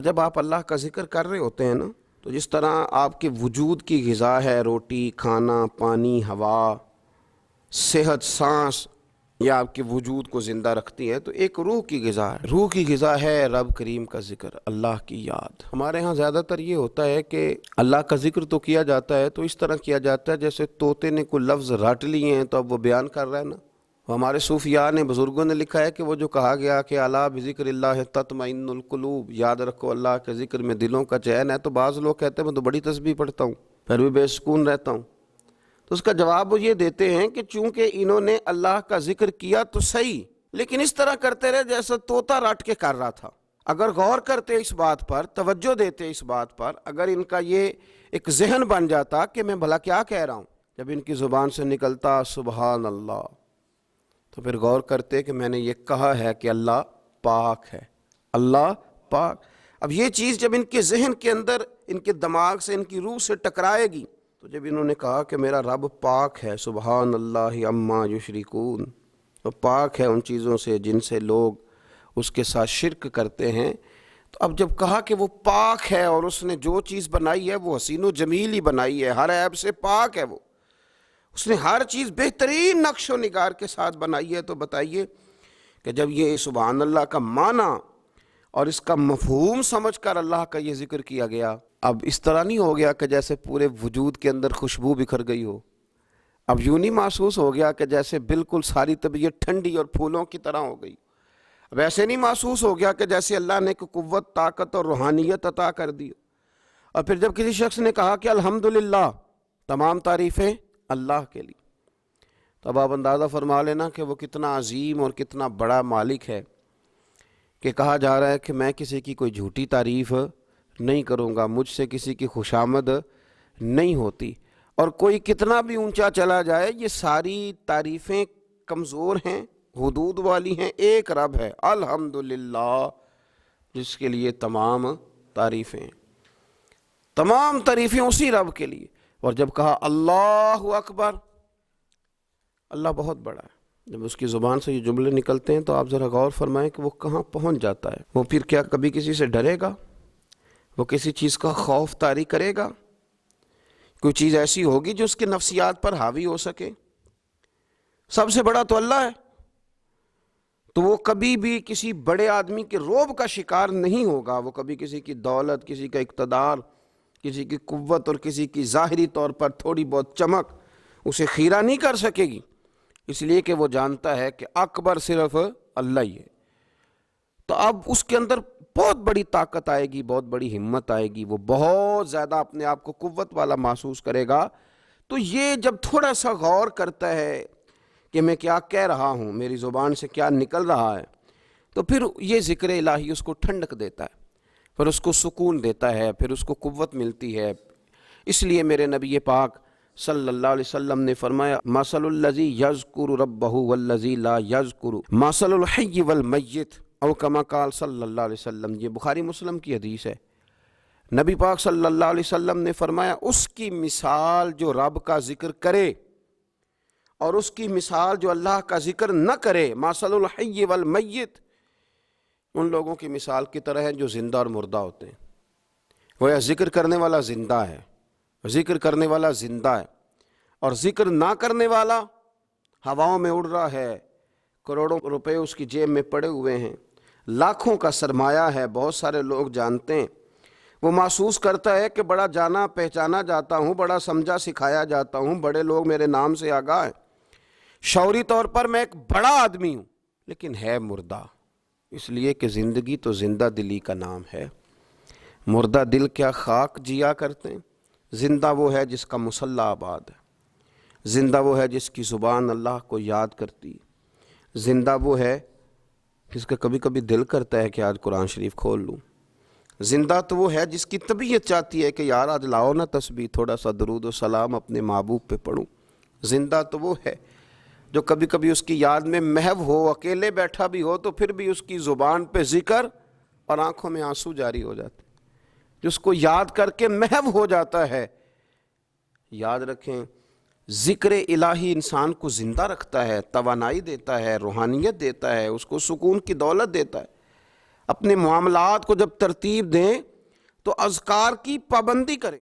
جب آپ اللہ کا ذکر کر رہے ہوتے ہیں نا، تو جس طرح آپ کے وجود کی غذا ہے، روٹی، کھانا، پانی، ہوا، صحت، سانس، یہ آپ کے وجود کو زندہ رکھتی ہے، تو ایک روح کی غذا ہے۔ روح کی غذا ہے رب کریم کا ذکر، اللہ کی یاد۔ ہمارے ہاں زیادہ تر یہ ہوتا ہے کہ اللہ کا ذکر تو کیا جاتا ہے تو اس طرح کیا جاتا ہے جیسے طوطے نے کوئی لفظ رٹ لیے ہیں تو اب وہ بیان کر رہا ہے نا۔ ہمارے صوفیاء نے، بزرگوں نے لکھا ہے کہ وہ جو کہا گیا کہ الا بذکر اللہ تطمئن القلوب، یاد رکھو اللہ کے ذکر میں دلوں کا چین ہے، تو بعض لوگ کہتے ہیں میں تو بڑی تسبیح پڑھتا ہوں پھر بھی بے سکون رہتا ہوں۔ تو اس کا جواب وہ یہ دیتے ہیں کہ چونکہ انہوں نے اللہ کا ذکر کیا تو صحیح، لیکن اس طرح کرتے رہے جیسا طوطا رٹ کے کر رہا تھا۔ اگر غور کرتے اس بات پر، توجہ دیتے اس بات پر، اگر ان کا یہ ایک ذہن بن جاتا کہ میں بھلا کیا کہہ رہا ہوں، جب ان کی زبان سے نکلتا سبحان اللہ، تو پھر غور کرتے کہ میں نے یہ کہا ہے کہ اللہ پاک ہے، اللہ پاک۔ اب یہ چیز جب ان کے ذہن کے اندر، ان کے دماغ سے، ان کی روح سے ٹکرائے گی، تو جب انہوں نے کہا کہ میرا رب پاک ہے، سبحان اللہ عما یشرکون، وہ پاک ہے ان چیزوں سے جن سے لوگ اس کے ساتھ شرک کرتے ہیں، تو اب جب کہا کہ وہ پاک ہے اور اس نے جو چیز بنائی ہے وہ حسین و جمیل ہی بنائی ہے، ہر عیب سے پاک ہے، وہ اس نے ہر چیز بہترین نقش و نگار کے ساتھ بنائی ہے، تو بتائیے کہ جب یہ سبحان اللہ کا معنی اور اس کا مفہوم سمجھ کر اللہ کا یہ ذکر کیا گیا، اب اس طرح نہیں ہو گیا کہ جیسے پورے وجود کے اندر خوشبو بکھر گئی ہو، اب یوں نہیں محسوس ہو گیا کہ جیسے بالکل ساری طبیعت ٹھنڈی اور پھولوں کی طرح ہو گئی، اب ایسے نہیں محسوس ہو گیا کہ جیسے اللہ نے کوئی قوت، طاقت اور روحانیت عطا کر دی۔ اور پھر جب کسی شخص نے کہا کہ الحمدللہ، تمام تعریفیں اللہ کے لیے، تو اب آپ اندازہ فرما لینا کہ وہ کتنا عظیم اور کتنا بڑا مالک ہے کہ کہا جا رہا ہے کہ میں کسی کی کوئی جھوٹی تعریف نہیں کروں گا، مجھ سے کسی کی خوشامد نہیں ہوتی، اور کوئی کتنا بھی اونچا چلا جائے یہ ساری تعریفیں کمزور ہیں، حدود والی ہیں، ایک رب ہے الحمدللہ جس کے لیے تمام تعریفیں، تمام تعریفیں اسی رب کے لیے۔ اور جب کہا اللہ اکبر، اللہ بہت بڑا ہے، جب اس کی زبان سے یہ جملے نکلتے ہیں تو آپ ذرا غور فرمائیں کہ وہ کہاں پہنچ جاتا ہے۔ وہ پھر کیا کبھی کسی سے ڈرے گا؟ وہ کسی چیز کا خوف طاری کرے گا؟ کوئی چیز ایسی ہوگی جو اس کے نفسیات پر حاوی ہو سکے؟ سب سے بڑا تو اللہ ہے، تو وہ کبھی بھی کسی بڑے آدمی کے رعب کا شکار نہیں ہوگا، وہ کبھی کسی کی دولت، کسی کا اقتدار، کسی کی قوت اور کسی کی ظاہری طور پر تھوڑی بہت چمک اسے خیرہ نہیں کر سکے گی، اس لیے کہ وہ جانتا ہے کہ اکبر صرف اللہ ہی ہے۔ تو اب اس کے اندر بہت بڑی طاقت آئے گی، بہت بڑی ہمت آئے گی، وہ بہت زیادہ اپنے آپ کو قوت والا محسوس کرے گا۔ تو یہ جب تھوڑا سا غور کرتا ہے کہ میں کیا کہہ رہا ہوں، میری زبان سے کیا نکل رہا ہے، تو پھر یہ ذکر الہی اس کو ٹھنڈک دیتا ہے، پھر اس کو سکون دیتا ہے، پھر اس کو قوت ملتی ہے۔ اس لیے میرے نبی پاک صلی اللہ علیہ وسلم نے فرمایا مثل الذی یذکر ربہ والذی لا یذکر مثل الحی والمیت، او کما قال صلی اللہ علیہ وسلم۔ یہ بخاری مسلم کی حدیث ہے۔ نبی پاک صلی اللہ علیہ وسلم نے فرمایا اس کی مثال جو رب کا ذکر کرے اور اس کی مثال جو اللہ کا ذکر نہ کرے، مثل الحی والمیت، ان لوگوں کی مثال کی طرح ہے جو زندہ اور مردہ ہوتے ہیں۔ وہ ذکر کرنے والا زندہ ہے، ذکر کرنے والا زندہ ہے، اور ذکر نہ کرنے والا ہواؤں میں اڑ رہا ہے، کروڑوں روپے اس کی جیب میں پڑے ہوئے ہیں، لاکھوں کا سرمایہ ہے، بہت سارے لوگ جانتے ہیں، وہ محسوس کرتا ہے کہ بڑا جانا پہچانا جاتا ہوں، بڑا سمجھا سکھایا جاتا ہوں، بڑے لوگ میرے نام سے آگاہ ہیں، شعوری طور پر میں ایک بڑا آدمی ہوں، لیکن ہے مردہ، اس لیے کہ زندگی تو زندہ دلی کا نام ہے۔ مردہ دل کیا خاک جیا کرتے ہیں، زندہ وہ ہے جس کا مصلی آباد ہے، زندہ وہ ہے جس کی زبان اللہ کو یاد کرتی، زندہ وہ ہے جس کا کبھی کبھی دل کرتا ہے کہ آج قرآن شریف کھول لوں، زندہ تو وہ ہے جس کی طبیعت چاہتی ہے کہ یار آج لاؤ نا تسبیح، تھوڑا سا درود و سلام اپنے محبوب پہ پڑھوں، زندہ تو وہ ہے جو کبھی کبھی اس کی یاد میں محو ہو، اکیلے بیٹھا بھی ہو تو پھر بھی اس کی زبان پہ ذکر اور آنکھوں میں آنسو جاری ہو جاتے، جس کو یاد کر کے محو ہو جاتا ہے۔ یاد رکھیں ذکر الہی انسان کو زندہ رکھتا ہے، توانائی دیتا ہے، روحانیت دیتا ہے، اس کو سکون کی دولت دیتا ہے۔ اپنے معاملات کو جب ترتیب دیں تو اذکار کی پابندی کریں۔